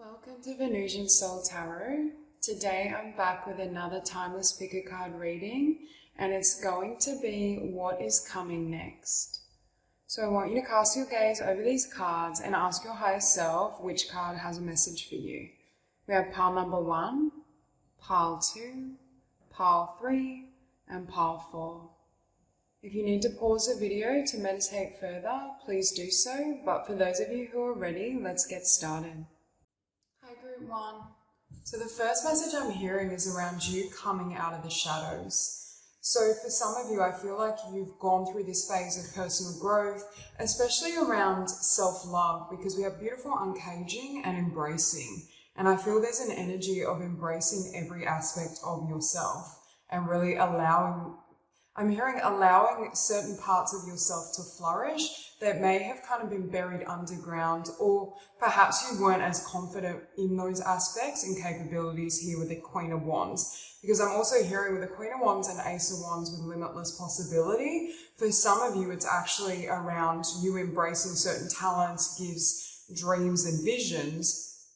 Welcome to Venusian Soul Tarot. Today I'm back with another timeless pick a card reading, and it's going to be what is coming next. So I want you to cast your gaze over these cards and ask your higher self which card has a message for you. We have pile number 1, pile 2, pile 3, and pile 4. If you need to pause the video to meditate further, please do so, but for those of you who are ready, let's get started. Hi Group 1. So the first message I'm hearing is around you coming out of the shadows. So for some of you, I feel like you've gone through this phase of personal growth, especially around self-love, because we have beautiful uncaging and embracing. And I feel there's an energy of embracing every aspect of yourself and really allowing certain parts of yourself to flourish that may have kind of been buried underground, or perhaps you weren't as confident in those aspects and capabilities here with the Queen of Wands. Because I'm also hearing with the Queen of Wands and Ace of Wands with limitless possibility, for some of you it's actually around you embracing certain talents, gifts, dreams and visions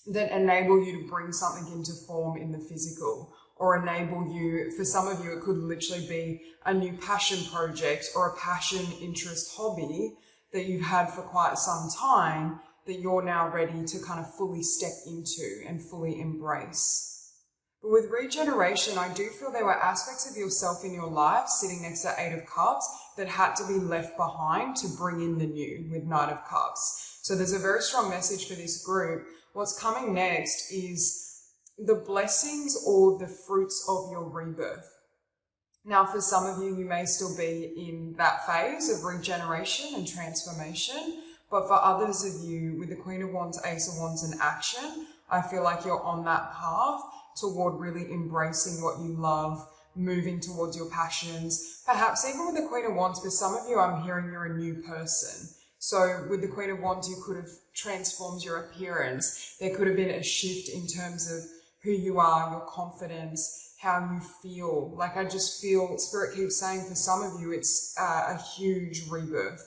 that enable you to bring something into form in the physical. Or enable you, for some of you, it could literally be a new passion project or a passion, interest, hobby that you've had for quite some time that you're now ready to kind of fully step into and fully embrace. But with regeneration, I do feel there were aspects of yourself in your life sitting next to Eight of Cups that had to be left behind to bring in the new with Knight of Cups. So there's a very strong message for this group. What's coming next is the blessings or the fruits of your rebirth. Now, for some of you, you may still be in that phase of regeneration and transformation, but for others of you, with the Queen of Wands, Ace of Wands in action, I feel like you're on that path toward really embracing what you love, moving towards your passions. Perhaps even with the Queen of Wands, for some of you, I'm hearing you're a new person. So with the Queen of Wands, you could have transformed your appearance. There could have been a shift in terms of who you are, your confidence, how you feel. Like I just feel, Spirit keeps saying for some of you, it's a huge rebirth.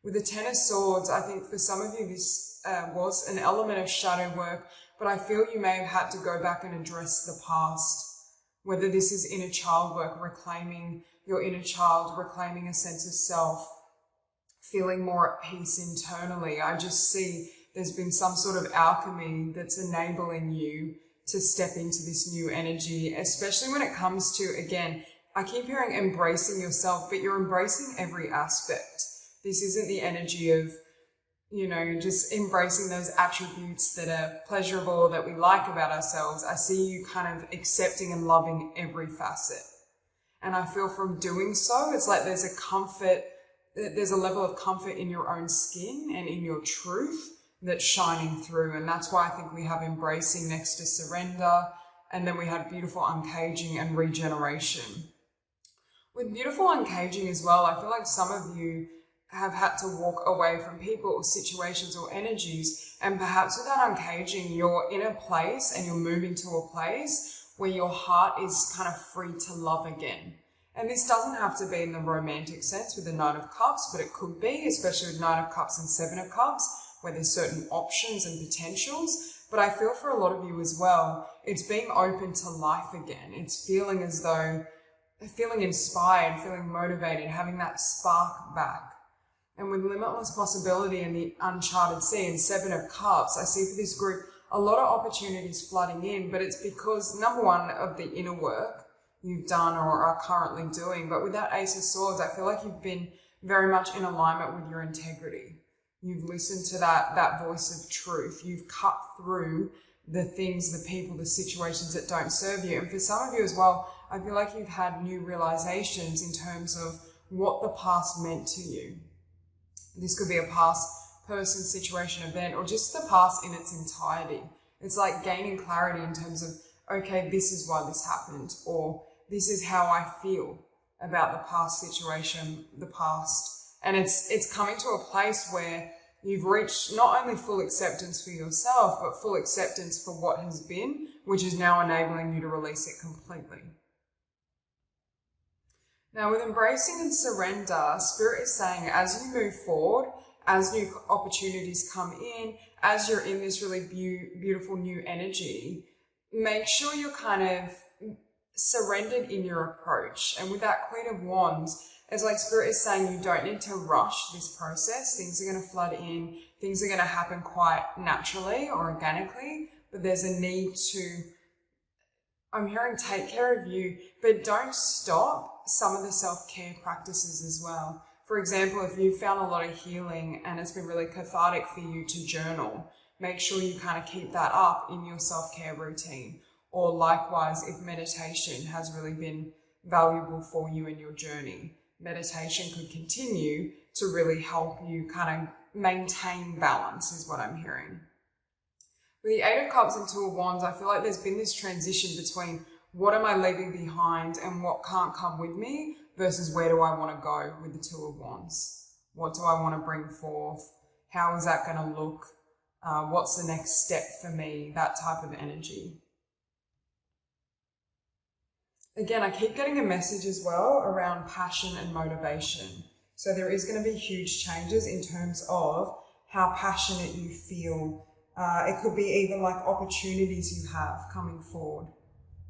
With the Ten of Swords, I think for some of you, this was an element of shadow work, but I feel you may have had to go back and address the past. Whether this is inner child work, reclaiming your inner child, reclaiming a sense of self, feeling more at peace internally. I just see there's been some sort of alchemy that's enabling you to step into this new energy, especially when it comes to, again, I keep hearing embracing yourself, but you're embracing every aspect. This isn't the energy of, just embracing those attributes that are pleasurable, that we like about ourselves. I see you kind of accepting and loving every facet. And I feel from doing so, it's like there's a level of comfort in your own skin and in your truth that's shining through. And that's why I think we have embracing next to surrender, and then we have beautiful uncaging and regeneration. With beautiful uncaging as well, I feel like some of you have had to walk away from people or situations or energies, and perhaps with that uncaging, you're in a place and you're moving to a place where your heart is kind of free to love again. And this doesn't have to be in the romantic sense with the Knight of Cups, but it could be, especially with Knight of Cups and Seven of Cups, where there's certain options and potentials. But I feel for a lot of you as well, it's being open to life again. It's feeling as though, feeling inspired, feeling motivated, having that spark back. And with limitless possibility and the uncharted sea and Seven of Cups, I see for this group a lot of opportunities flooding in, but it's because, number one, of the inner work you've done or are currently doing. But with that Ace of Swords, I feel like you've been very much in alignment with your integrity. You've listened to that voice of truth. You've cut through the things, the people, the situations that don't serve you. And for some of you as well, I feel like you've had new realizations in terms of what the past meant to you. This could be a past person, situation, event, or just the past in its entirety. It's like gaining clarity in terms of, okay, this is why this happened, or this is how I feel about the past situation, the past. And it's coming to a place where you've reached not only full acceptance for yourself, but full acceptance for what has been, which is now enabling you to release it completely. Now, with embracing and surrender, Spirit is saying as you move forward, as new opportunities come in, as you're in this really beautiful new energy, make sure you're kind of surrendered in your approach. And with that Queen of Wands, it's like Spirit is saying you don't need to rush this process. Things are going to flood in. Things are going to happen quite naturally or organically, but there's a need to, I'm hearing, take care of you, but don't stop some of the self-care practices as well. For example, if you found a lot of healing and it's been really cathartic for you to journal, make sure you kind of keep that up in your self-care routine. Or likewise, if meditation has really been valuable for you in your journey, meditation could continue to really help you kind of maintain balance, is what I'm hearing. With the Eight of Cups and Two of Wands, I feel like there's been this transition between what am I leaving behind and what can't come with me versus where do I want to go with the Two of Wands. What do I want to bring forth? How is that going to look? What's the next step for me? That type of energy. Again, I keep getting a message as well around passion and motivation. So there is going to be huge changes in terms of how passionate you feel. It could be even like opportunities you have coming forward,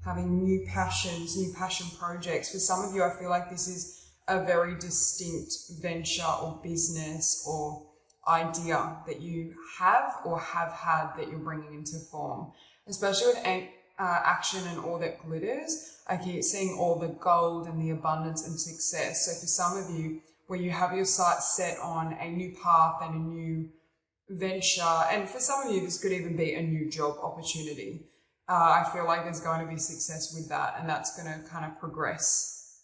having new passions, new passion projects. For some of you, I feel like this is a very distinct venture or business or idea that you have or have had that you're bringing into form, especially with action and all that glitters. I keep seeing all the gold and the abundance and success. So for some of you, where you have your sights set on a new path and a new venture, and for some of you, this could even be a new job opportunity. I feel like there's going to be success with that, and that's going to kind of progress.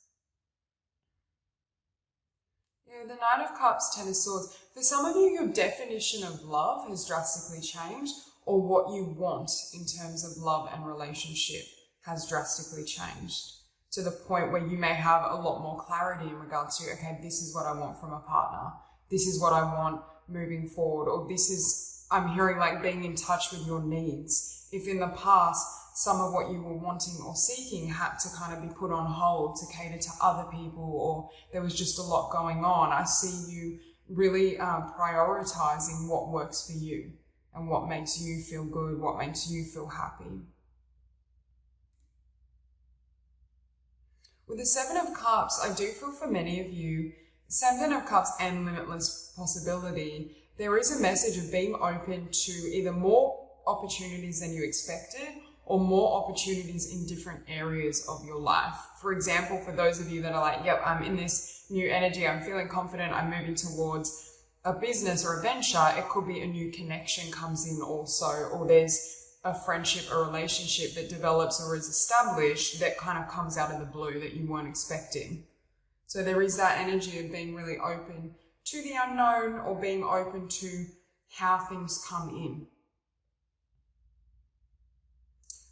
Yeah, the Knight of Cups, Ten of Swords. For some of you, your definition of love has drastically changed, or what you want in terms of love and relationship has drastically changed, to the point where you may have a lot more clarity in regards to, okay, this is what I want from a partner. This is what I want moving forward. Or this is, I'm hearing like being in touch with your needs. If in the past, some of what you were wanting or seeking had to kind of be put on hold to cater to other people, or there was just a lot going on, I see you really prioritizing what works for you and what makes you feel good, what makes you feel happy. With the Seven of Cups, I do feel for many of you, Seven of Cups and limitless possibility, there is a message of being open to either more opportunities than you expected or more opportunities in different areas of your life. For example, for those of you that are like, yep, I'm in this new energy, I'm feeling confident, I'm moving towards a business or a venture, it could be a new connection comes in also, or there's a friendship or relationship that develops or is established that kind of comes out of the blue that you weren't expecting. So there is that energy of being really open to the unknown or being open to how things come in.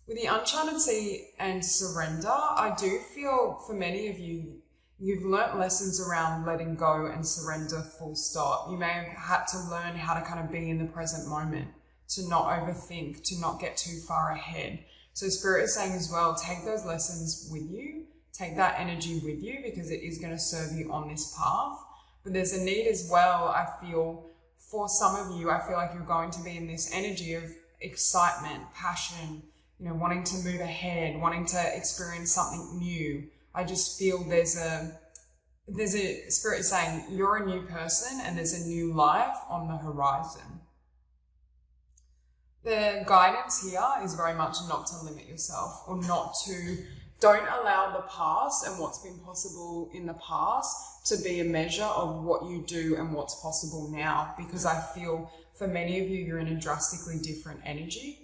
With the Uncharted Sea and surrender, I do feel for many of you, you've learnt lessons around letting go and surrender full stop. You may have had to learn how to kind of be in the present moment, to not overthink, to not get too far ahead. So Spirit is saying as well, take those lessons with you, take that energy with you, because it is going to serve you on this path. But there's a need as well, I feel, for some of you, I feel like you're going to be in this energy of excitement, passion, you know, wanting to move ahead, wanting to experience something new. I just feel there's a Spirit saying you're a new person and there's a new life on the horizon. The guidance here is very much not to limit yourself, or don't allow the past and what's been possible in the past to be a measure of what you do and what's possible now, because I feel for many of you, you're in a drastically different energy.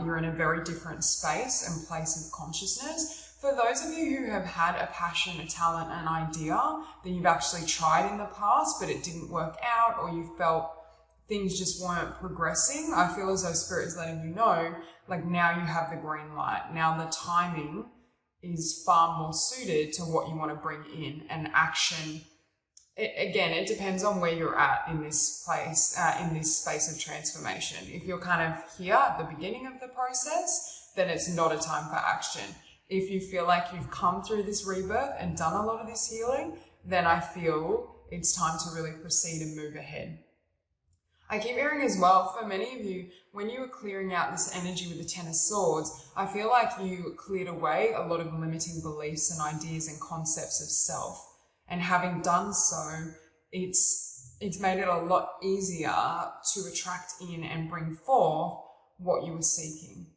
You're in a very different space and place of consciousness. For those of you who have had a passion, a talent, an idea that you've actually tried in the past, but it didn't work out, or you felt things just weren't progressing, I feel as though Spirit is letting you know, like, now you have the green light. Now the timing is far more suited to what you want to bring in, and action. It depends on where you're at in this place, in this space of transformation. If you're kind of here at the beginning of the process, then it's not a time for action. If you feel like you've come through this rebirth and done a lot of this healing, then I feel it's time to really proceed and move ahead. I keep hearing as well, for many of you, when you were clearing out this energy with the Ten of Swords, I feel like you cleared away a lot of limiting beliefs and ideas and concepts of self. And having done so, it's made it a lot easier to attract in and bring forth what you were seeking.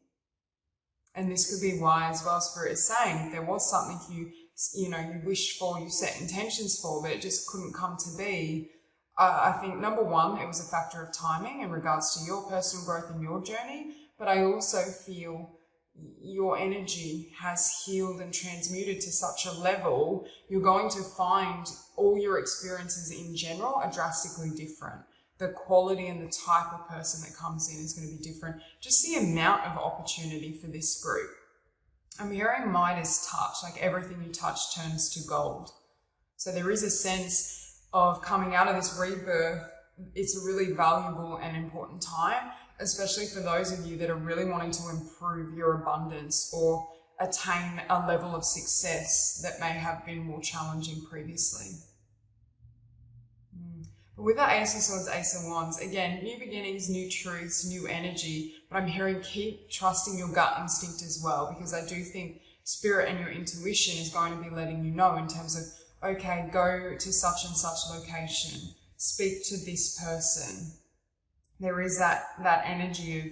And this could be why as well Spirit is saying, if there was something you wished for, you set intentions for, but it just couldn't come to be, I think number one, it was a factor of timing in regards to your personal growth and your journey, but I also feel your energy has healed and transmuted to such a level, you're going to find all your experiences in general are drastically different. The quality and the type of person that comes in is going to be different. Just the amount of opportunity for this group. I'm hearing Midas touch, like everything you touch turns to gold. So there is a sense of coming out of this rebirth. It's a really valuable and important time, especially for those of you that are really wanting to improve your abundance or attain a level of success that may have been more challenging previously. But with that Ace of Swords, Ace of Wands, again, new beginnings, new truths, new energy, but I'm hearing keep trusting your gut instinct as well, because I do think Spirit and your intuition is going to be letting you know in terms of, okay, go to such and such location, speak to this person. There is that energy of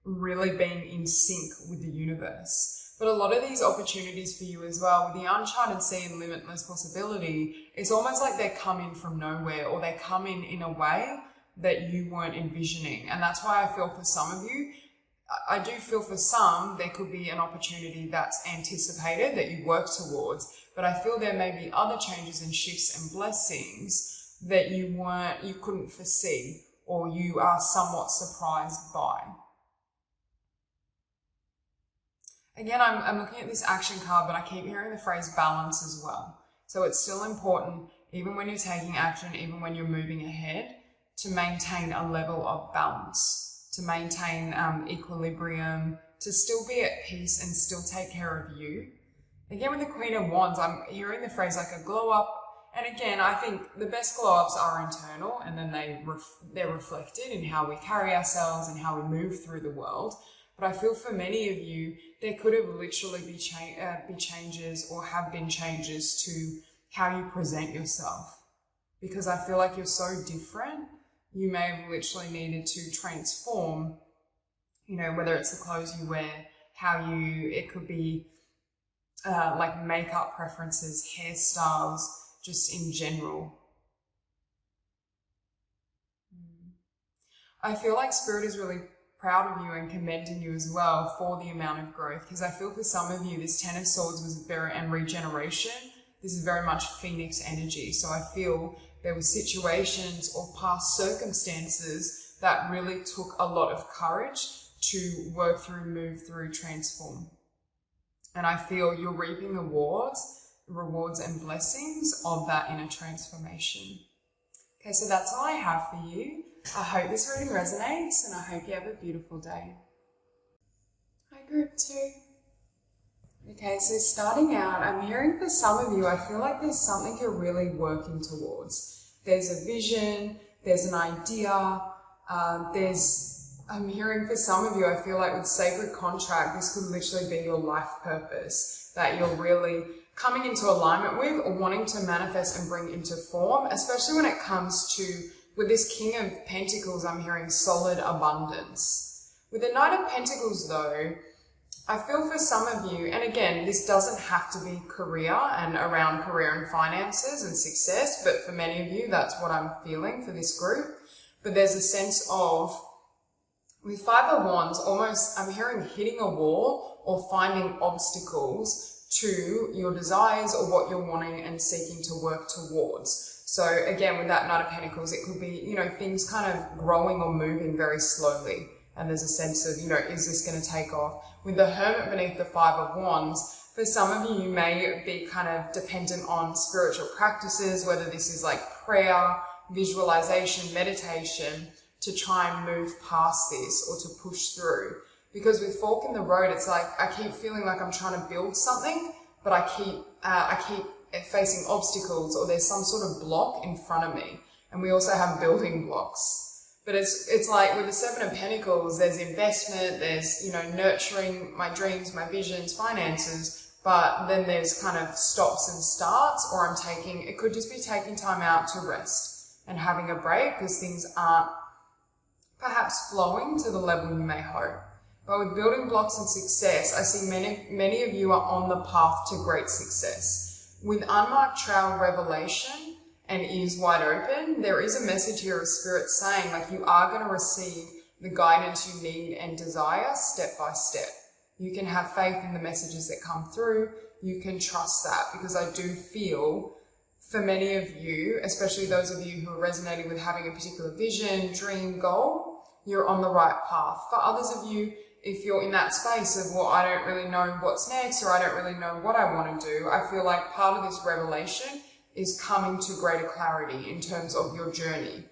really being in sync with the universe. But a lot of these opportunities for you as well, with the uncharted sea and limitless possibility, it's almost like they're coming from nowhere, or they come in a way that you weren't envisioning. And that's why I feel for some of you, I do feel for some, there could be an opportunity that's anticipated that you work towards, but I feel there may be other changes and shifts and blessings that you couldn't foresee, or you are somewhat surprised by. Again, I'm looking at this action card, but I keep hearing the phrase balance as well. So it's still important, even when you're taking action, even when you're moving ahead, to maintain a level of balance, to maintain equilibrium, to still be at peace and still take care of you. Again, with the Queen of Wands, I'm hearing the phrase like a glow up. And again, I think the best glow ups are internal, and then they're reflected in how we carry ourselves and how we move through the world. But I feel for many of you, there could have literally be changes or have been changes to how you present yourself. Because I feel like you're so different, you may have literally needed to transform, whether it's the clothes you wear, it could be like makeup preferences, hairstyles, just in general. I feel like Spirit is really proud of you and commending you as well for the amount of growth, because I feel for some of you, this Ten of Swords and regeneration, this is very much Phoenix energy. So I feel there were situations or past circumstances that really took a lot of courage to work through, move through, transform. And I feel you're reaping the rewards and blessings of that inner transformation. Okay, so that's all I have for you. I hope this reading resonates, and I hope you have a beautiful day. Hi, group 2. Okay, so starting out, I'm hearing for some of you, I feel like there's something you're really working towards. There's a vision, there's an idea, I'm hearing for some of you, I feel like with sacred contract, this could literally be your life purpose that you're really coming into alignment with or wanting to manifest and bring into form, especially when it comes to, with this King of Pentacles, I'm hearing solid abundance. With the Knight of Pentacles though, I feel for some of you, and again, this doesn't have to be career and around career and finances and success, but for many of you, that's what I'm feeling for this group. But there's a sense of, with Five of Wands, almost I'm hearing hitting a wall or finding obstacles to your desires or what you're wanting and seeking to work towards. So again, with that Knight of Pentacles, it could be, things kind of growing or moving very slowly. And there's a sense of, is this going to take off? With the Hermit beneath the Five of Wands, for some of you, you may be kind of dependent on spiritual practices, whether this is like prayer, visualization, meditation, to try and move past this or to push through. Because with Fork in the Road, it's like I keep feeling like I'm trying to build something, but I keep facing obstacles, or there's some sort of block in front of me. And we also have building blocks. But it's like with the Seven of Pentacles, there's investment, there's, you know, nurturing my dreams, my visions, finances, but then there's kind of stops and starts, or it could just be taking time out to rest and having a break because things aren't perhaps flowing to the level you may hope. But with building blocks and success, I see many of you are on the path to great success. With unmarked trail revelation and ears wide open, there is a message here of Spirit saying, like, you are going to receive the guidance you need and desire step by step. You can have faith in the messages that come through. You can trust that, because I do feel for many of you, especially those of you who are resonating with having a particular vision, dream, goal, you're on the right path. For others of you, if you're in that space of, well, I don't really know what's next, or I don't really know what I want to do, I feel like part of this revelation is coming to greater clarity in terms of your journey,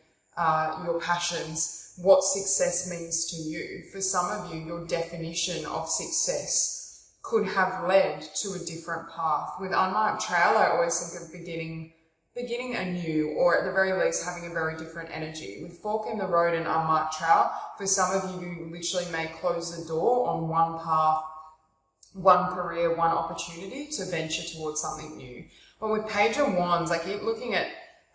your passions, what success means to you. For some of you, your definition of success could have led to a different path. With unmarked trail, I always think of beginning anew, or at the very least having a very different energy. With fork in the road and unmarked trail, for some of you, you literally may close the door on one path, one career, one opportunity to venture towards something new. But with Page of Wands, I keep looking at,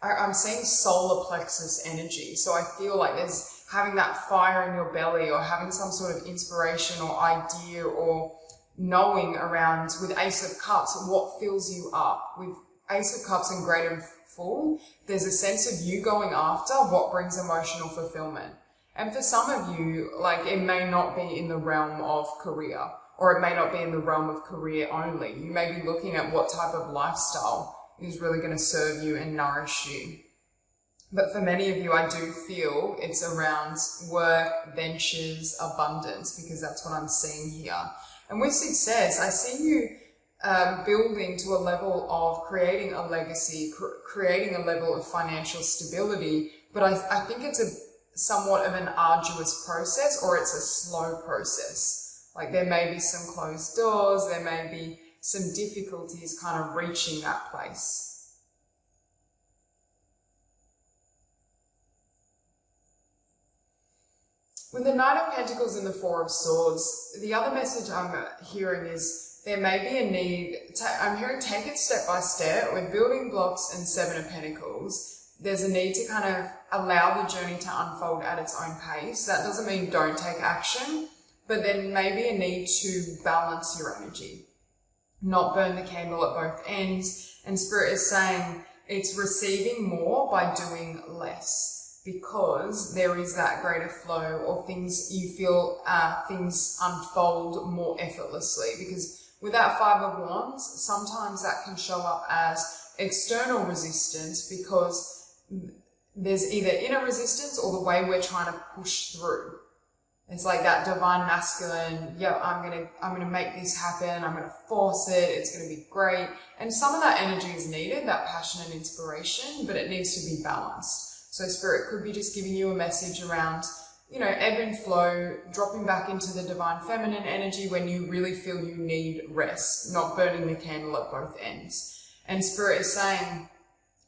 I'm seeing solar plexus energy. So I feel like there's having that fire in your belly, or having some sort of inspiration or idea or knowing around, with Ace of Cups, what fills you up. With Ace of Cups and Great and Full, there's a sense of you going after what brings emotional fulfillment. And for some of you, like, it may not be in the realm of career, or it may not be in the realm of career only. You may be looking at what type of lifestyle is really going to serve you and nourish you. But for many of you, I do feel it's around work, ventures, abundance, because that's what I'm seeing here. And with success, I see you building to a level of creating a legacy, creating a level of financial stability. But I think it's somewhat of an arduous process, or it's a slow process. Like, there may be some closed doors, there may be some difficulties kind of reaching that place. With the Knight of Pentacles and the Four of Swords, the other message I'm hearing is there may be a need, I'm hearing take it step by step. With building blocks and Seven of Pentacles, there's a need to kind of allow the journey to unfold at its own pace. That doesn't mean don't take action, but then maybe a need to balance your energy, not burn the candle at both ends. And Spirit is saying it's receiving more by doing less, because there is that greater flow, or things you feel, things unfold more effortlessly. Because with that Five of Wands, sometimes that can show up as external resistance, because there's either inner resistance or the way we're trying to push through. It's like that divine masculine, yeah, I'm gonna make this happen, I'm gonna force it, it's gonna be great. And some of that energy is needed, that passion and inspiration, but it needs to be balanced. So Spirit could be just giving you a message around, you know, ebb and flow, dropping back into the divine feminine energy when you really feel you need rest, not burning the candle at both ends. And Spirit is saying,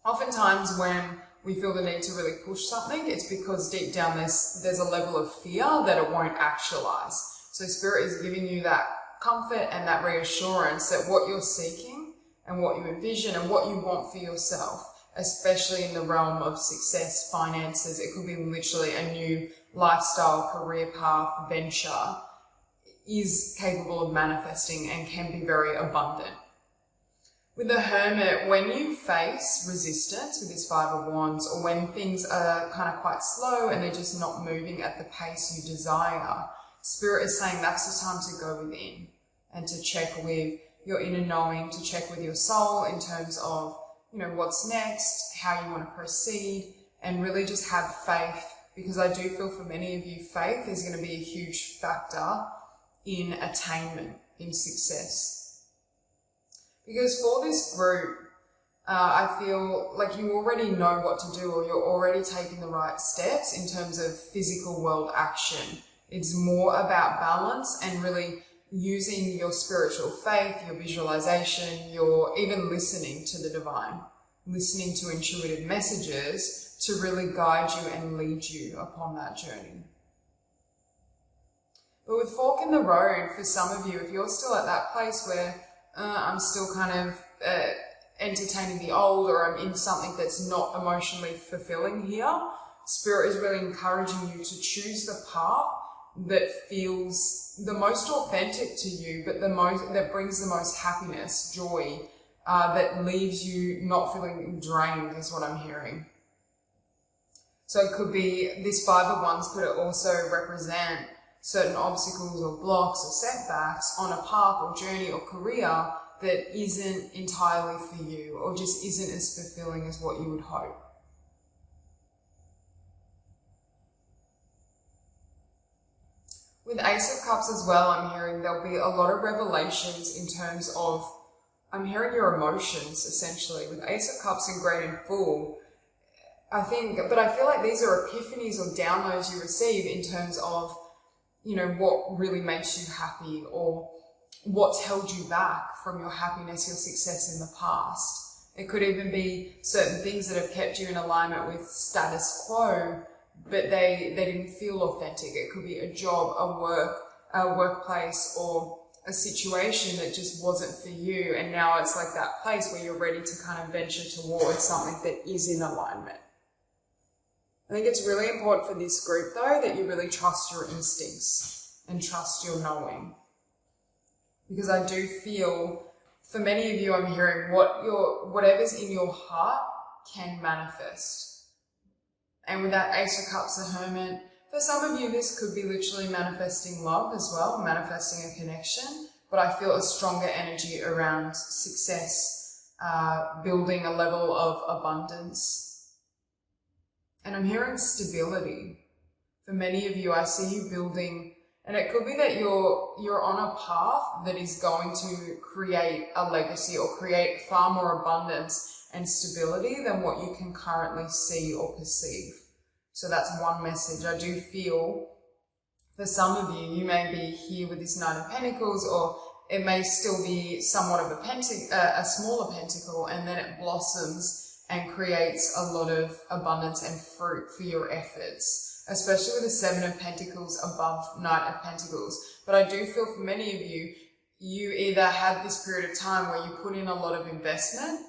oftentimes when we feel the need to really push something, it's because deep down there's a level of fear that it won't actualize. So Spirit is giving you that comfort and that reassurance that what you're seeking and what you envision and what you want for yourself, especially in the realm of success, finances, it could be literally a new lifestyle, career path, venture, is capable of manifesting and can be very abundant. With the Hermit, when you face resistance with this Five of Wands, or when things are kind of quite slow and they're just not moving at the pace you desire, Spirit is saying that's the time to go within and to check with your inner knowing, to check with your soul in terms of, you know, what's next, how you want to proceed, and really just have faith, because I do feel for many of you, faith is going to be a huge factor in attainment, in success. Because for this group, I feel like you already know what to do, or you're already taking the right steps in terms of physical world action. It's more about balance and really using your spiritual faith, your visualization, your even listening to the divine. listening to intuitive messages to really guide you and lead you upon that journey. But with fork in the road, for some of you, if you're still at that place where I'm still kind of entertaining the old, or I'm in something that's not emotionally fulfilling here, Spirit is really encouraging you to choose the path that feels the most authentic to you, but that brings the most happiness, joy, that leaves you not feeling drained, is what I'm hearing. So it could be, this Five of Wands could also represent certain obstacles or blocks or setbacks on a path or journey or career that isn't entirely for you, or just isn't as fulfilling as what you would hope. With Ace of Cups as well, I'm hearing there'll be a lot of revelations in terms of, I'm hearing your emotions essentially. With Ace of Cups and Great and Full, I feel like these are epiphanies or downloads you receive in terms of, you know, what really makes you happy, or what's held you back from your happiness, your success in the past. It could even be certain things that have kept you in alignment with status quo, but they didn't feel authentic. It could be a job, a workplace, or a situation that just wasn't for you. And now it's like that place where you're ready to kind of venture towards something that is in alignment. I think it's really important for this group though, that you really trust your instincts and trust your knowing. Because I do feel, for many of you, I'm hearing whatever's in your heart can manifest. And with that Ace of Cups, the Hermit, for some of you, this could be literally manifesting love as well, manifesting a connection. But I feel a stronger energy around success, building a level of abundance. And I'm hearing stability. For many of you, I see you building, and it could be that you're on a path that is going to create a legacy or create far more abundance and stability than what you can currently see or perceive. So that's one message. I do feel for some of you, you may be here with this Knight of Pentacles, or it may still be somewhat of a smaller pentacle, and then it blossoms and creates a lot of abundance and fruit for your efforts, especially with the Seven of Pentacles above Knight of Pentacles. But I do feel for many of you, you either had this period of time where you put in a lot of investment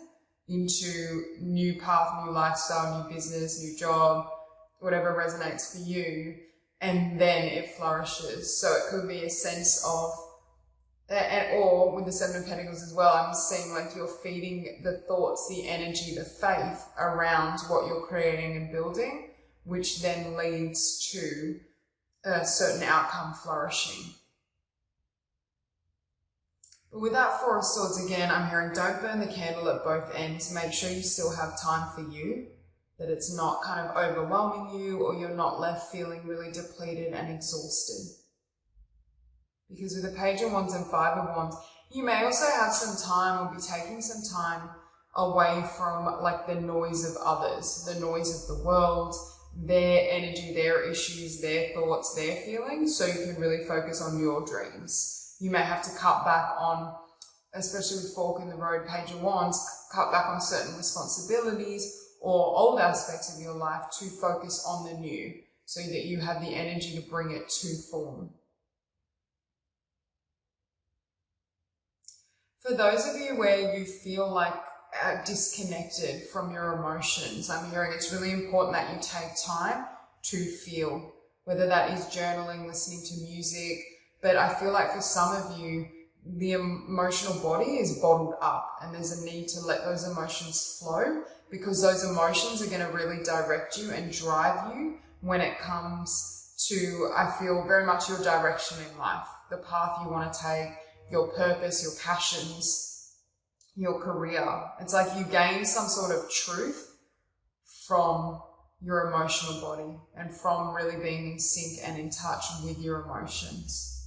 into new path, new lifestyle, new business, new job, whatever resonates for you, and then it flourishes. So it could be a sense of, or with the Seven of Pentacles as well, I'm seeing like you're feeding the thoughts, the energy, the faith around what you're creating and building, which then leads to a certain outcome flourishing. But with that Four of Swords, again, I'm hearing don't burn the candle at both ends. Make sure you still have time for you, that it's not kind of overwhelming you, or you're not left feeling really depleted and exhausted. Because with the Page of Wands and Five of Wands, you may also have some time, or be taking some time away from like the noise of others, the noise of the world, their energy, their issues, their thoughts, their feelings, so you can really focus on your dreams. You may have to cut back on, especially with Fork in the Road, Page of Wands, cut back on certain responsibilities or old aspects of your life to focus on the new, so that you have the energy to bring it to form. For those of you where you feel like disconnected from your emotions, I'm hearing it's really important that you take time to feel, whether that is journaling, listening to music, but I feel like for some of you, the emotional body is bottled up, and there's a need to let those emotions flow, because those emotions are going to really direct you and drive you when it comes to, I feel, very much your direction in life, the path you want to take, your purpose, your passions, your career. It's like you gain some sort of truth from your emotional body and from really being in sync and in touch with your emotions.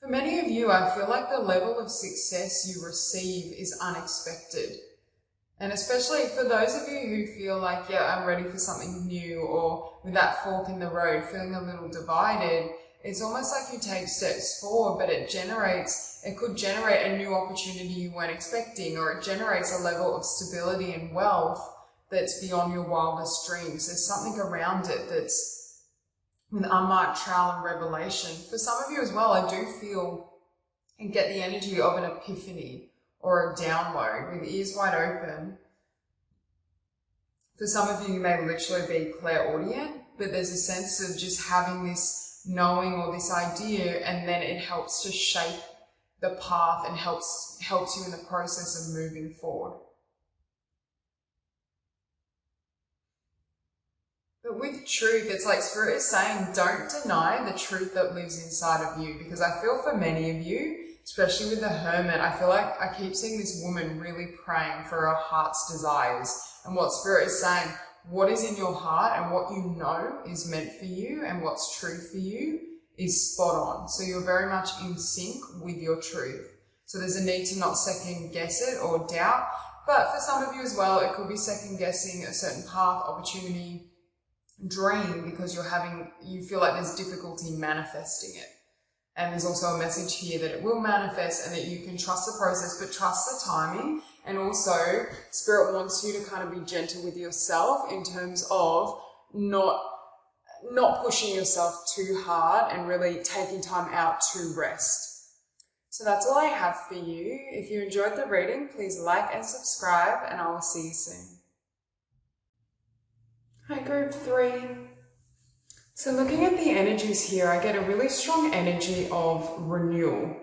For many of you, I feel like the level of success you receive is unexpected. And especially for those of you who feel like, yeah, I'm ready for something new, or with that fork in the road, feeling a little divided, it's almost like you take steps forward, but it could generate a new opportunity you weren't expecting, or it generates a level of stability and wealth that's beyond your wildest dreams. There's something around it that's with unmarked trail and revelation. For some of you as well, I do feel and get the energy of an epiphany or a download with ears wide open. For some of you, you may literally be clairaudient, but there's a sense of just having this knowing or this idea, and then it helps to shape the path and helps you in the process of moving forward. But with truth, it's like Spirit is saying, don't deny the truth that lives inside of you, because I feel for many of you, especially with the Hermit, I feel like I keep seeing this woman really praying for her heart's desires. And what Spirit is saying, what is in your heart and what you know is meant for you and what's true for you is spot on. So you're very much in sync with your truth. So there's a need to not second guess it or doubt. But for some of you as well, it could be second guessing a certain path, opportunity, dream, because you feel like there's difficulty manifesting it. And there's also a message here that it will manifest and that you can trust the process, but trust the timing. And also, Spirit wants you to kind of be gentle with yourself in terms of not pushing yourself too hard and really taking time out to rest. So that's all I have for you. If you enjoyed the reading, please like and subscribe, and I will see you soon. Hi, group 3. So looking at the energies here, I get a really strong energy of renewal,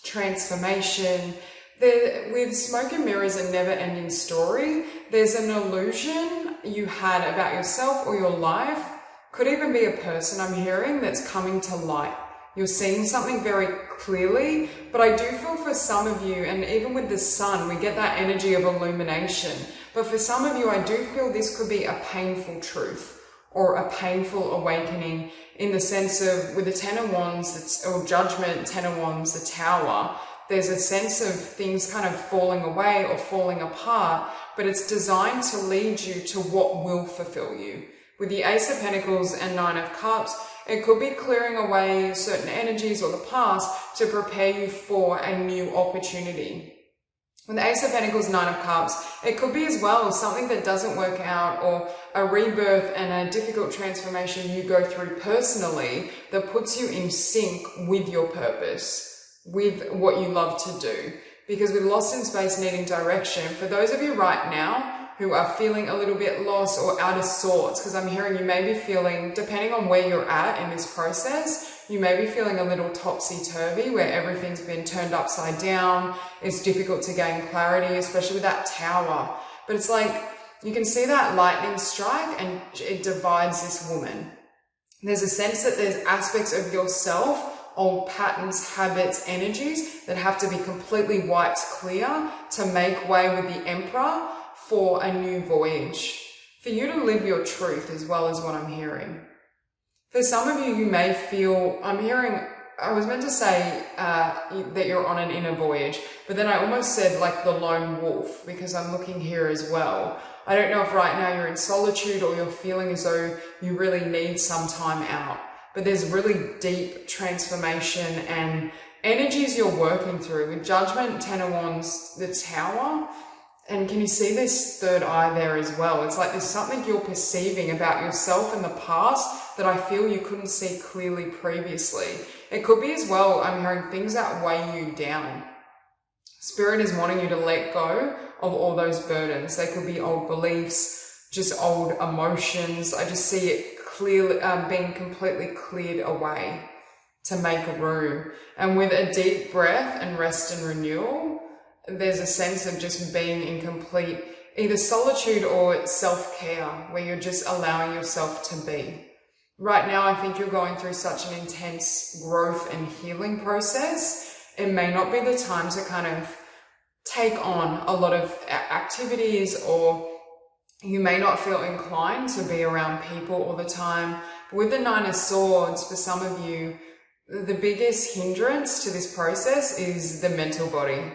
transformation. With smoke and mirrors, a never-ending story. There's an illusion you had about yourself or your life. Could even be a person I'm hearing that's coming to light. You're seeing something very clearly, but I do feel for some of you, and even with the sun, we get that energy of illumination. But for some of you, I do feel this could be a painful truth or a painful awakening, in the sense of with the Ten of Wands, or Judgment, Ten of Wands, the Tower, there's a sense of things kind of falling away or falling apart, but it's designed to lead you to what will fulfill you. With the Ace of Pentacles and Nine of Cups, it could be clearing away certain energies or the past to prepare you for a new opportunity. With the Ace of Pentacles, Nine of Cups, it could be as well something that doesn't work out, or a rebirth and a difficult transformation you go through personally that puts you in sync with your purpose, with what you love to do. Because with Lost in Space needing direction, for those of you right now who are feeling a little bit lost or out of sorts, because I'm hearing you may be feeling, depending on where you're at in this process, you may be feeling a little topsy-turvy, where everything's been turned upside down. It's difficult to gain clarity, especially with that Tower. But it's like, you can see that lightning strike and it divides this woman. There's a sense that there's aspects of yourself, old patterns, habits, energies that have to be completely wiped clear to make way with the Emperor for a new voyage. For you to live your truth as well, as what I'm hearing. For some of you, you may feel, I was meant to say that you're on an inner voyage, but then I almost said like the lone wolf, because I'm looking here as well. I don't know if right now you're in solitude or you're feeling as though you really need some time out. But there's really deep transformation and energies you're working through. With Judgment, Ten of Wands, the Tower, and can you see this third eye there as well? It's like there's something you're perceiving about yourself in the past that I feel you couldn't see clearly previously. It could be as well, I'm hearing things that weigh you down. Spirit is wanting you to let go of all those burdens. They could be old beliefs, just old emotions. I just see it clearly being completely cleared away to make room. And with a deep breath and rest and renewal, there's a sense of just being in complete either solitude or self-care, where you're just allowing yourself to be. Right now, I think you're going through such an intense growth and healing process. It may not be the time to kind of take on a lot of activities, or you may not feel inclined to be around people all the time. But with the Nine of Swords, for some of you, the biggest hindrance to this process is the mental body.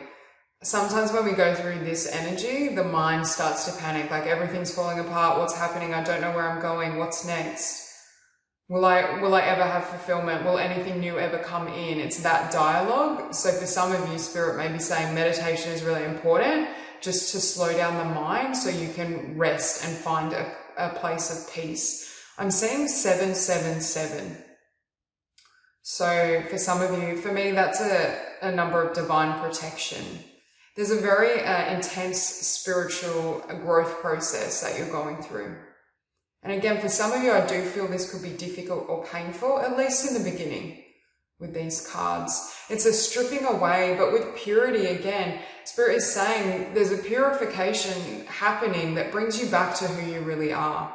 Sometimes when we go through this energy, the mind starts to panic, like everything's falling apart, what's happening, I don't know where I'm going, what's next? Will I ever have fulfillment? Will anything new ever come in? It's that dialogue. So for some of you, Spirit may be saying meditation is really important, just to slow down the mind so you can rest and find a place of peace. I'm seeing 777. So for some of you, for me, that's a number of divine protection. There's a very intense spiritual growth process that you're going through. And again, for some of you, I do feel this could be difficult or painful, at least in the beginning with these cards. It's a stripping away, but with purity again, Spirit is saying there's a purification happening that brings you back to who you really are.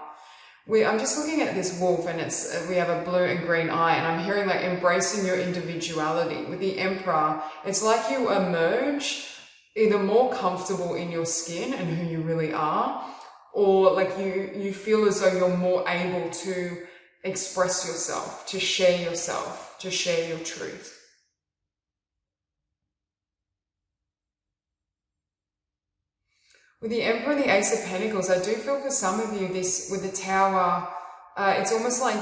I'm just looking at this wolf, and we have a blue and green eye, and I'm hearing like embracing your individuality. With the Emperor, it's like you emerge either more comfortable in your skin and who you really are, or like you feel as though you're more able to express yourself, to share your truth. With the Emperor and the Ace of Pentacles, I do feel for some of you this, with the Tower, it's almost like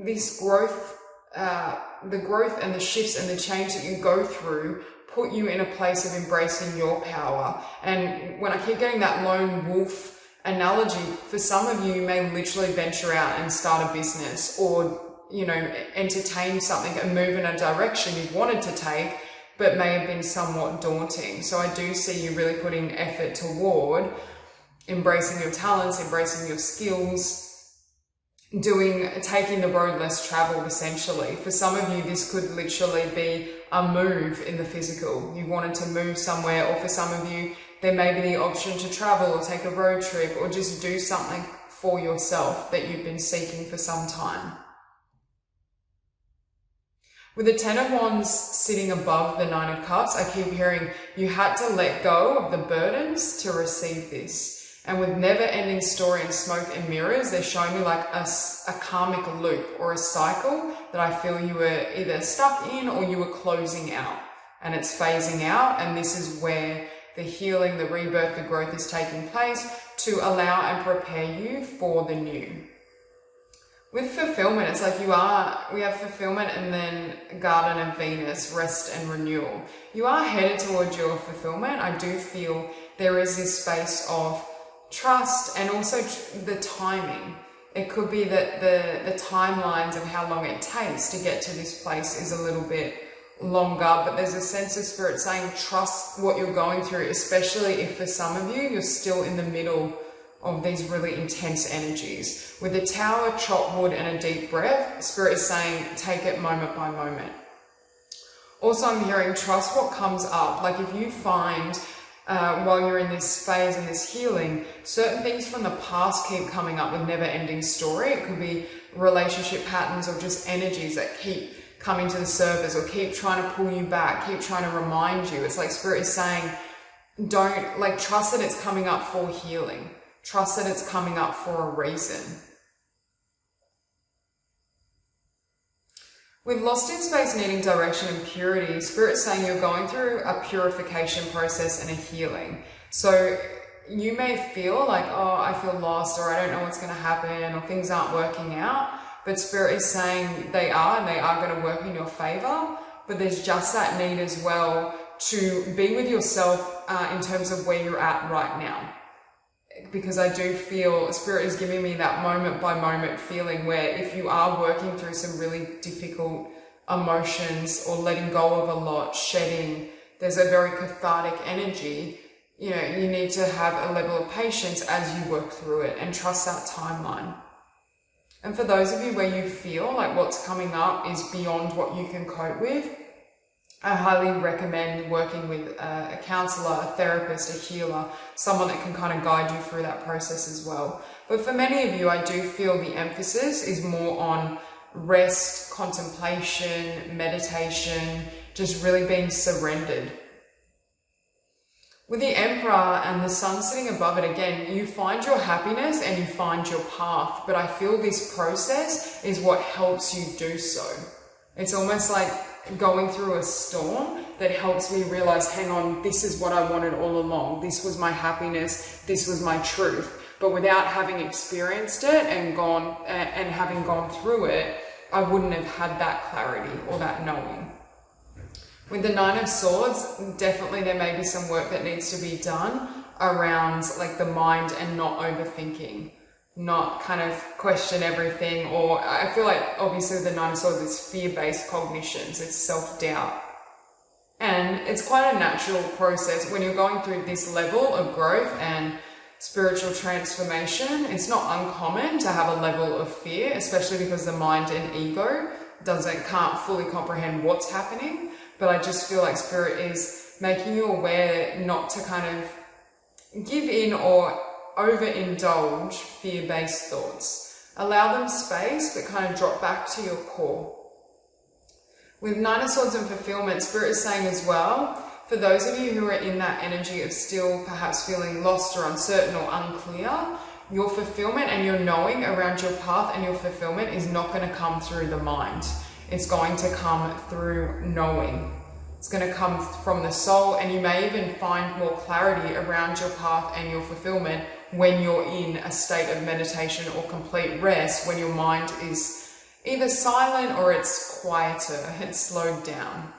this growth, the growth and the shifts and the change that you go through put you in a place of embracing your power. And when I keep getting that lone wolf analogy, for some of you may literally venture out and start a business, or, you know, entertain something and move in a direction you've wanted to take, but may have been somewhat daunting. So I do see you really putting effort toward embracing your talents, embracing your skills, taking the road less traveled, essentially. For some of you, this could literally be a move in the physical. You wanted to move somewhere, or for some of you, there may be the option to travel or take a road trip or just do something for yourself that you've been seeking for some time. With the Ten of Wands sitting above the Nine of Cups, I keep hearing you had to let go of the burdens to receive this. And with never-ending story and smoke and mirrors, they're showing me like a karmic loop or a cycle that I feel you were either stuck in or you were closing out. And it's phasing out, and this is where the healing, the rebirth, the growth is taking place to allow and prepare you for the new. With fulfillment, it's like we have fulfillment and then Garden of Venus, rest and renewal. You are headed towards your fulfillment. I do feel there is this space of trust and also the timing. It could be that the timelines of how long it takes to get to this place is a little bit longer, but there's a sense of Spirit saying trust what you're going through, especially if for some of you, you're still in the middle of these really intense energies. With the Tower, chop wood and a deep breath, Spirit is saying take it moment by moment. Also, I'm hearing trust what comes up. Like if you find while you're in this phase and this healing, certain things from the past keep coming up with never-ending story. It could be relationship patterns or just energies that keep coming to the surface or keep trying to pull you back, keep trying to remind you. It's like Spirit is saying trust that it's coming up for healing. Trust that it's coming up for a reason. With lost in space needing direction and purity, Spirit's saying you're going through a purification process and a healing. So you may feel like, oh, I feel lost, or I don't know what's going to happen, or things aren't working out. But Spirit is saying they are, and they are going to work in your favor. But there's just that need as well to be with yourself in terms of where you're at right now. Because I do feel Spirit is giving me that moment by moment feeling where if you are working through some really difficult emotions or letting go of a lot, shedding, there's a very cathartic energy. You know, you need to have a level of patience as you work through it and trust that timeline. And for those of you where you feel like what's coming up is beyond what you can cope with, I highly recommend working with a counselor, a therapist, a healer, someone that can kind of guide you through that process as well. But for many of you, I do feel the emphasis is more on rest, contemplation, meditation, just really being surrendered. With the Emperor and the Sun sitting above it, again, you find your happiness and you find your path. But I feel this process is what helps you do so. It's almost like going through a storm that helps me realize, hang on, this is what I wanted all along. This was my happiness. This was my truth. But without having experienced it and having gone through it, I wouldn't have had that clarity or that knowing. With the Nine of Swords, definitely there may be some work that needs to be done around like the mind and not overthinking, not kind of question everything. Or I feel like obviously the Nine of Swords is fear-based cognitions, it's self-doubt. And it's quite a natural process when you're going through this level of growth and spiritual transformation. It's not uncommon to have a level of fear, especially because the mind and ego can't fully comprehend what's happening. But I just feel like Spirit is making you aware not to kind of give in or overindulge fear-based thoughts. Allow them space, but kind of drop back to your core. With Nine of Swords and fulfillment, Spirit is saying as well, for those of you who are in that energy of still perhaps feeling lost or uncertain or unclear, your fulfillment and your knowing around your path and your fulfillment is not going to come through the mind. It's going to come through knowing. It's going to come from the soul, and you may even find more clarity around your path and your fulfillment when you're in a state of meditation or complete rest, when your mind is either silent or it's quieter, it's slowed down.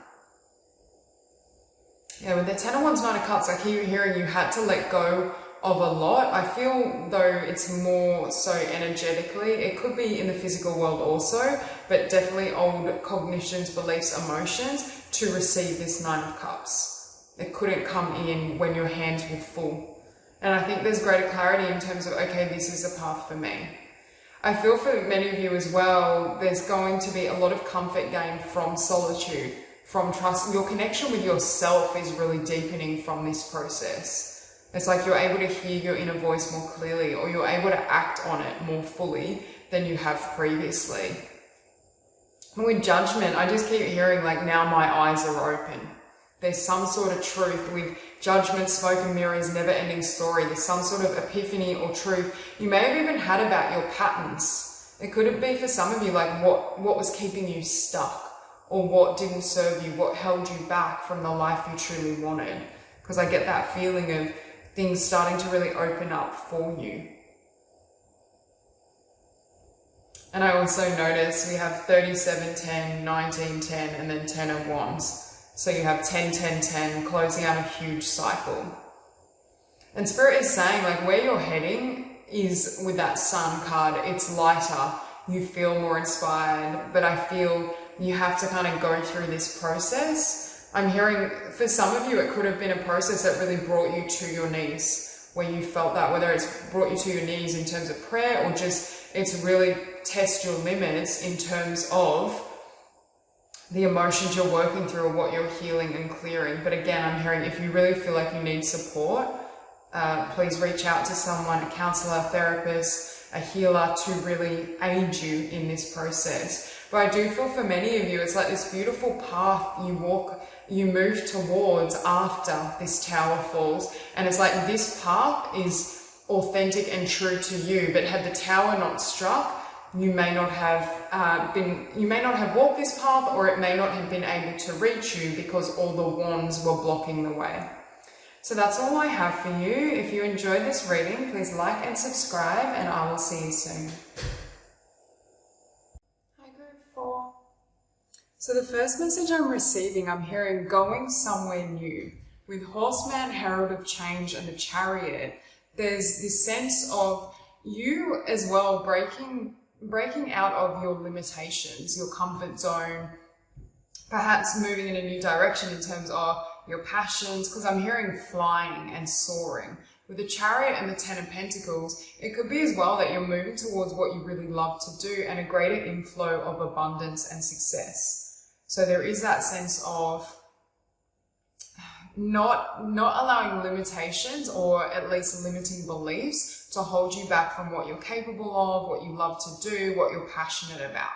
Yeah, with the Ten of Wands, Nine of Cups, I keep hearing you had to let go of a lot. I feel though it's more so energetically. It could be in the physical world also, but definitely old cognitions, beliefs, emotions to receive this Nine of Cups. It couldn't come in when your hands were full. And I think there's greater clarity in terms of, okay, this is a path for me. I feel for many of you as well, there's going to be a lot of comfort gained from solitude, from trust. Your connection with yourself is really deepening from this process. It's like you're able to hear your inner voice more clearly, or you're able to act on it more fully than you have previously. And with judgment, I just keep hearing like, now my eyes are open. There's some sort of truth with judgment, smoke and mirrors, never-ending story. There's some sort of epiphany or truth you may have even had about your patterns. It could be for some of you like what was keeping you stuck, or what didn't serve you, what held you back from the life you truly wanted. Because I get that feeling of things starting to really open up for you. And I also notice we have 37, 10, 19, 10, and then 10 of Wands. So you have 10, 10, 10, closing out a huge cycle. And Spirit is saying like where you're heading is with that Sun card, it's lighter. You feel more inspired, but I feel you have to kind of go through this process. I'm hearing for some of you, it could have been a process that really brought you to your knees, where you felt that, whether it's brought you to your knees in terms of prayer or just it's really test your limits in terms of the emotions you're working through or what you're healing and clearing. But again, I'm hearing if you really feel like you need support, please reach out to someone, a counselor, therapist, a healer to really aid you in this process. But I do feel for many of you, it's like this beautiful path you move towards after this tower falls. And it's like this path is authentic and true to you, but had the tower not struck, you may not have walked this path, or it may not have been able to reach you because all the wands were blocking the way. So that's all I have for you. If you enjoyed this reading, please like and subscribe, and I will see you soon. Hi, group 4. So the first message I'm receiving, I'm hearing going somewhere new. With Horseman, Herald of Change, and the Chariot, there's this sense of you as well breaking out of your limitations, your comfort zone, perhaps moving in a new direction in terms of your passions, because I'm hearing flying and soaring. With the Chariot and the Ten of Pentacles, it could be as well that you're moving towards what you really love to do and a greater inflow of abundance and success. So there is that sense of not allowing limitations, or at least limiting beliefs, to hold you back from what you're capable of, what you love to do, what you're passionate about.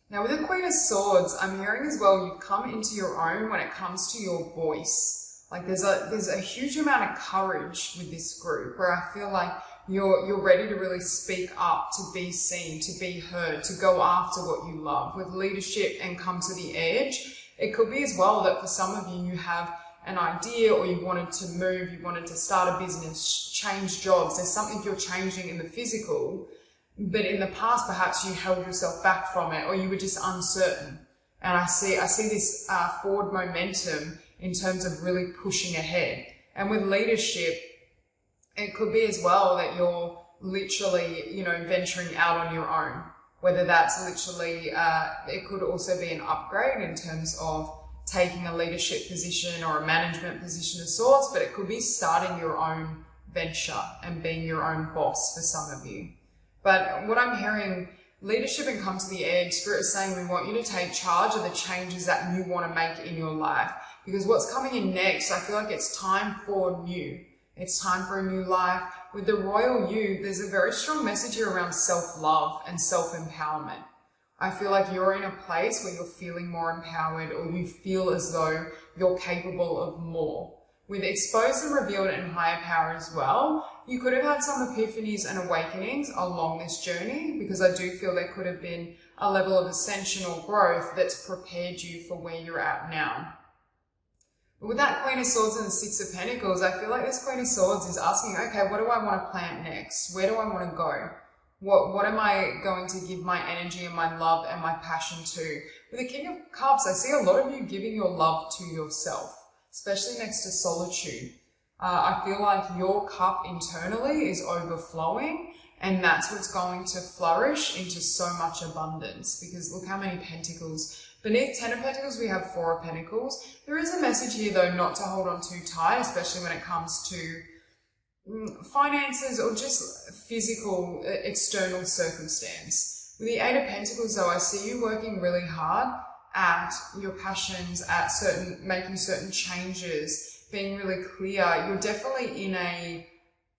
Now with the Queen of Swords, I'm hearing as well you've come into your own when it comes to your voice. Like there's a huge amount of courage with this group, where I feel like you're ready to really speak up, to be seen, to be heard, to go after what you love with leadership and come to the edge. It could be as well that for some of you, you have an idea, or you wanted to move, you wanted to start a business, change jobs. There's something you're changing in the physical, but in the past, perhaps you held yourself back from it, or you were just uncertain. And I see this forward momentum in terms of really pushing ahead. And with leadership, it could be as well that you're literally, you know, venturing out on your own. Whether that's literally, it could also be an upgrade in terms of taking a leadership position or a management position of sorts, but it could be starting your own venture and being your own boss for some of you. But what I'm hearing, leadership and come to the edge, Spirit is saying we want you to take charge of the changes that you want to make in your life. Because what's coming in next, I feel like it's time for new. It's time for a new life. With the Royal You, there's a very strong message here around self-love and self-empowerment. I feel like you're in a place where you're feeling more empowered, or you feel as though you're capable of more. With exposed and revealed and higher power as well, you could have had some epiphanies and awakenings along this journey, because I do feel there could have been a level of ascension or growth that's prepared you for where you're at now. But with that Queen of Swords and the Six of Pentacles, I feel like this Queen of Swords is asking, okay, what do I want to plant next? Where do I want to go? What am I going to give my energy and my love and my passion to? With the King of Cups, I see a lot of you giving your love to yourself, especially next to solitude. I feel like your cup internally is overflowing, and that's what's going to flourish into so much abundance. Because look how many pentacles. Beneath 10 of Pentacles, we have 4 of Pentacles. There is a message here, though, not to hold on too tight, especially when it comes to finances or just physical, external circumstance. With the 8 of Pentacles, though, I see you working really hard at your passions, at making certain changes, being really clear. You're definitely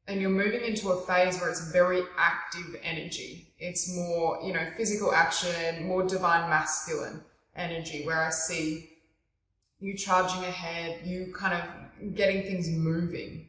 and you're moving into a phase where it's very active energy. It's more, you know, physical action, more divine masculine energy, where I see you charging ahead, you kind of getting things moving.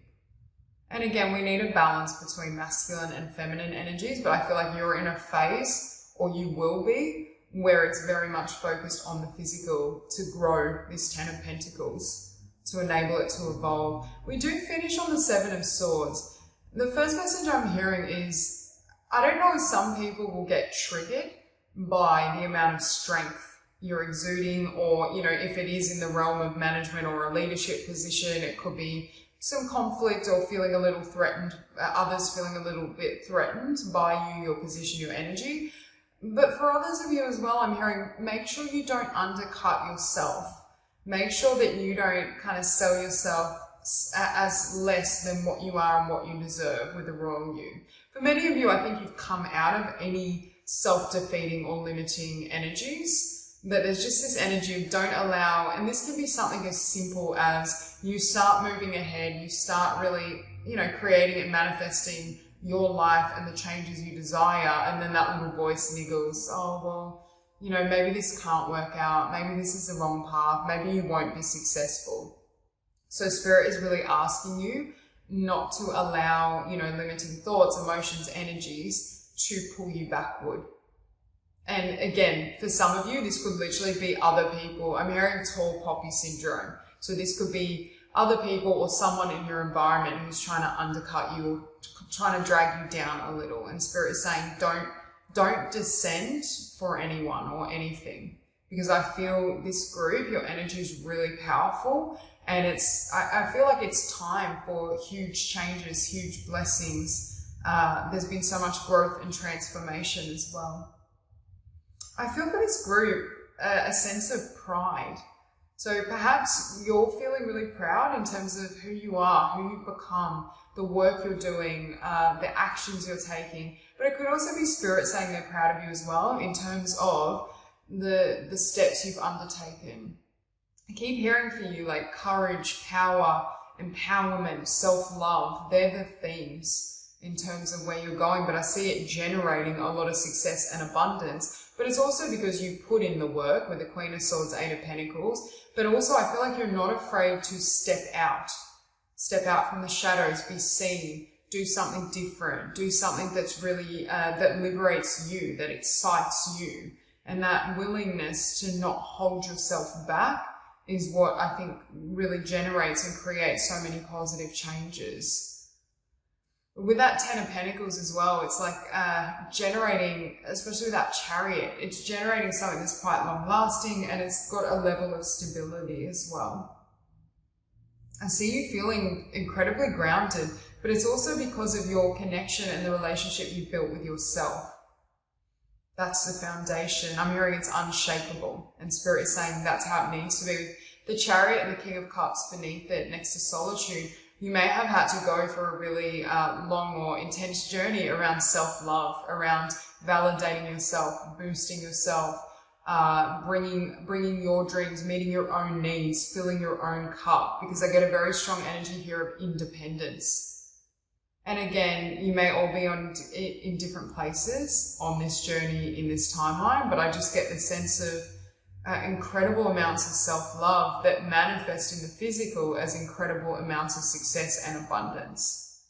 And again, we need a balance between masculine and feminine energies, but I feel like you're in a phase, or you will be, where it's very much focused on the physical to grow this 10 of Pentacles, to enable it to evolve. We do finish on the 7 of Swords. The first message I'm hearing is, I don't know if some people will get triggered by the amount of strength you're exuding, or, you know, if it is in the realm of management or a leadership position, it could be some conflict or feeling a little threatened, others feeling a little bit threatened by you, your position, your energy. But for others of you as well, I'm hearing, make sure you don't undercut yourself. Make sure that you don't kind of sell yourself as less than what you are and what you deserve with the Royal You. For many of you, I think you've come out of any self-defeating or limiting energies. But there's just this energy of don't allow, and this can be something as simple as you start moving ahead, you start really, you know, creating and manifesting your life and the changes you desire, and then that little voice niggles, oh, well, you know, maybe this can't work out, maybe this is the wrong path, maybe you won't be successful. So Spirit is really asking you not to allow, you know, limiting thoughts, emotions, energies to pull you backward. And again, for some of you, this could literally be other people. I'm hearing tall poppy syndrome. So this could be other people or someone in your environment who's trying to undercut you or trying to drag you down a little. And Spirit is saying, don't descend for anyone or anything. Because I feel this group, your energy is really powerful. And I feel like it's time for huge changes, huge blessings. There's been so much growth and transformation as well. I feel for this group a sense of pride. So perhaps you're feeling really proud in terms of who you are, who you've become, the work you're doing, the actions you're taking. But it could also be Spirit saying they're proud of you as well in terms of the steps you've undertaken. I keep hearing for you like courage, power, empowerment, self-love. They're the themes in terms of where you're going, but I see it generating a lot of success and abundance. But it's also because you put in the work with the Queen of Swords, 8 of Pentacles. But also I feel like you're not afraid to step out from the shadows, be seen, do something different, do something that's really, that liberates you, that excites you. And that willingness to not hold yourself back is what I think really generates and creates so many positive changes. With that Ten of Pentacles as well, it's like generating, especially with that Chariot, it's generating something that's quite long lasting, and it's got a level of stability as well. I see you feeling incredibly grounded, but it's also because of your connection and the relationship you've built with yourself. That's the foundation. I'm hearing it's unshakable, and Spirit is saying that's how it needs to be. With the Chariot and the King of Cups beneath it, next to Solitude, you may have had to go for a really long or intense journey around self-love, around validating yourself, boosting yourself, bringing your dreams, meeting your own needs, filling your own cup, because I get a very strong energy here of independence. And again, you may all be in different places on this journey in this timeline, but I just get the sense of incredible amounts of self-love that manifest in the physical as incredible amounts of success and abundance.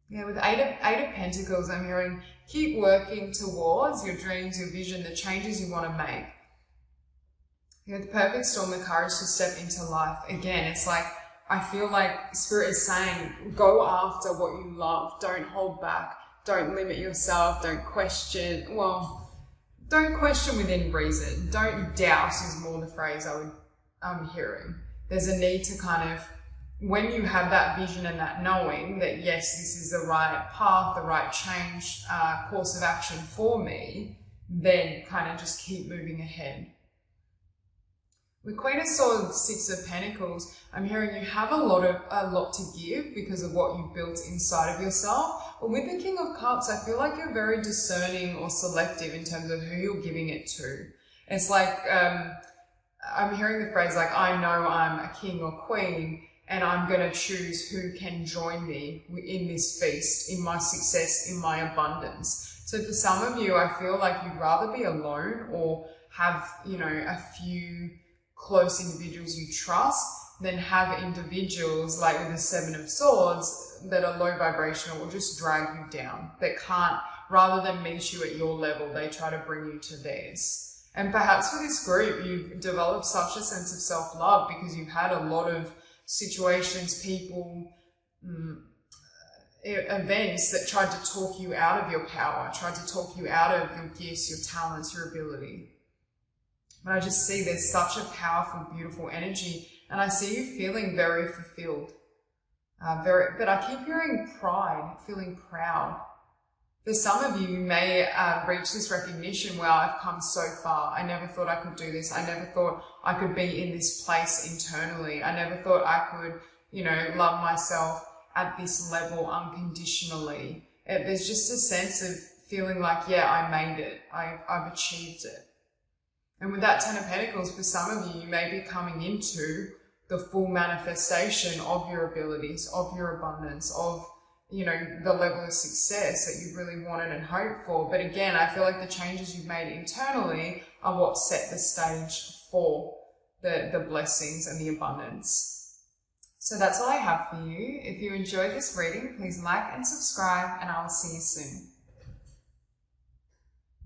Yeah, with Eight of Pentacles, I'm hearing keep working towards your dreams, your vision, the changes you want to make. You know, the perfect storm, the courage to step into life. Again, it's like, I feel like Spirit is saying, go after what you love. Don't hold back. Don't limit yourself. Don't question. Well, don't question within reason. Don't doubt is more the phrase I'm hearing. There's a need to kind of, when you have that vision and that knowing that, yes, this is the right path, the right change, course of action for me, then kind of just keep moving ahead. With Queen of Swords, Six of Pentacles, I'm hearing you have a lot to give because of what you've built inside of yourself. But with the King of Cups, I feel like you're very discerning or selective in terms of who you're giving it to. It's like, I'm hearing the phrase like, I know I'm a king or queen, and I'm going to choose who can join me in this feast, in my success, in my abundance. So for some of you, I feel like you'd rather be alone or have, you know, a few close individuals you trust than have individuals like with the Seven of Swords that are low vibrational or just drag you down, that can't, rather than meet you at your level, they try to bring you to theirs. And perhaps for this group, you've developed such a sense of self-love because you've had a lot of situations, people, events that tried to talk you out of your power, tried to talk you out of your gifts, your talents, your ability. But I just see there's such a powerful, beautiful energy, and I see you feeling very fulfilled. But I keep hearing pride, feeling proud. For some of you, you may reach this recognition, wow, I've come so far. I never thought I could do this. I never thought I could be in this place internally. I never thought I could, you know, love myself at this level unconditionally. There's just a sense of feeling like, yeah, I made it. I've achieved it. And with that Ten of Pentacles, for some of you, you may be coming into the full manifestation of your abilities, of your abundance, of, you know, the level of success that you really wanted and hoped for. But again, I feel like the changes you've made internally are what set the stage for the blessings and the abundance. So that's all I have for you. If you enjoyed this reading, please like and subscribe, and I will see you soon.